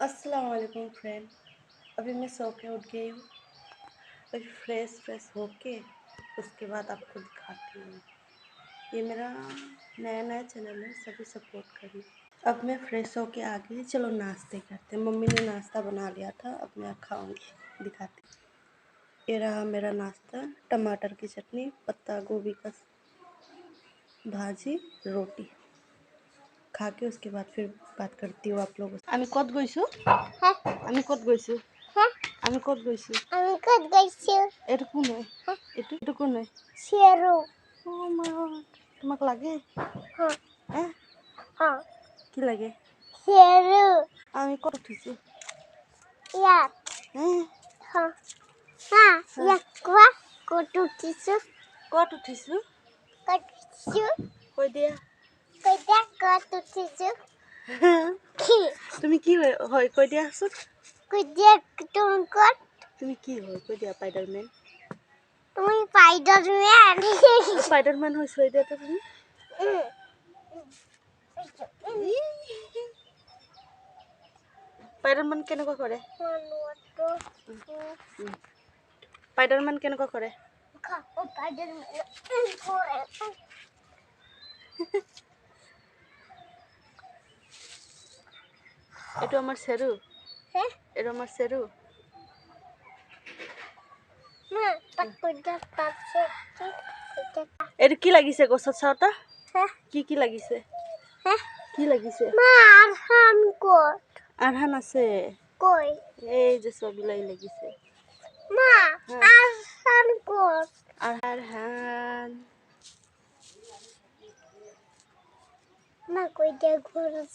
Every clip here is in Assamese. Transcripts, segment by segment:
अस्सलाम वालेकुम फ्रेंड। अभी मैं सो के उठ गई हूँ। अभी फ्रेश होके उसके बाद आपको दिखाती हूँ। ये मेरा नया चैनल है, सभी सपोर्ट करिए। अब मैं फ्रेश होके आ गई। चलो नाश्ते करते हैं। मम्मी ने नाश्ता बना लिया था, अब मैं खाऊंगी, दिखाती। ये रहा मेरा नाश्ता, टमाटर की चटनी, पत्ता गोभी का भाजी, रोटी। खा के उसके बाद फिर बात करती हूँ आप लोगों से। আমি কত গৈছো এটা কোন হয় এটা কোন হয় শেরু ও মা তোমাক লাগে হ্যাঁ হ্যাঁ কি লাগে শেরু আমি কত উঠিছো ইয়া হ্যাঁ হ্যাঁ হ্যাঁ ইয়া কত উঠিছো কই দিয়া কত উঠিছো তুমি কি হয় কই দিয়া আছো কই দিয়া তুমি কি হয় কই দিয়া স্পাইডারম্যান তুমি স্পাইডারম্যান হইছো এটা তো তুমি স্পাইডারম্যান কেনেকুৱা কৰে স্পাইডাৰম্যান কেনেকুৱা কৰে এটো আমার সেরু হ্যাঁ এটা আমার সেরু না পাকড়া পাছে এর কি লাগিছে গছত চাওটা হ্যাঁ কি লাগিছে হ্যাঁ কি লাগিছে মা আরহান আছে কই এই যে সবলাই লাগিছে মা আরহান না কই দে ঘৰত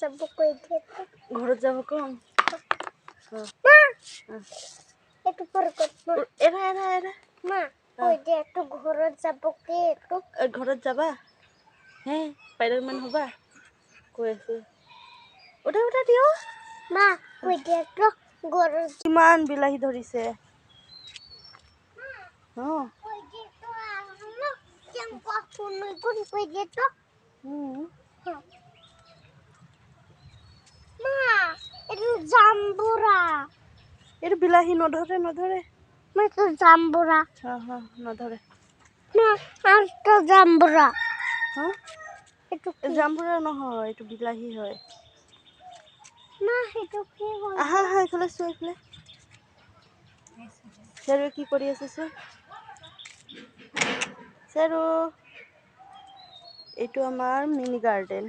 যাব কম মা একটু পৰে কৰব এৰা মা কই দে একটু ঘৰত যাব কি একটু ঘৰত যাবা হ্যাঁ স্পাইডাৰম্যান হবা কই আছে ওটা দিও মা কই দে একটু ঘৰত কিমান বিলাহী ধৰিছে কই দে তো না কেন কোন কই দে তো মা এটা জাম্বুরা এটা বিলাহী নধরে মা তো জাম্বুরা হ্যাঁ নধরে না আর তো জাম্বুরা হ্যাঁ এটা জাম্বুরা নহয় এটা বিলাহী হয় না এটা কি হয় হ্যাঁ এখানে এখানে সেরু কি কৰি আছে সেৰু এইটো আমাৰ মিনি গাৰ্ডেন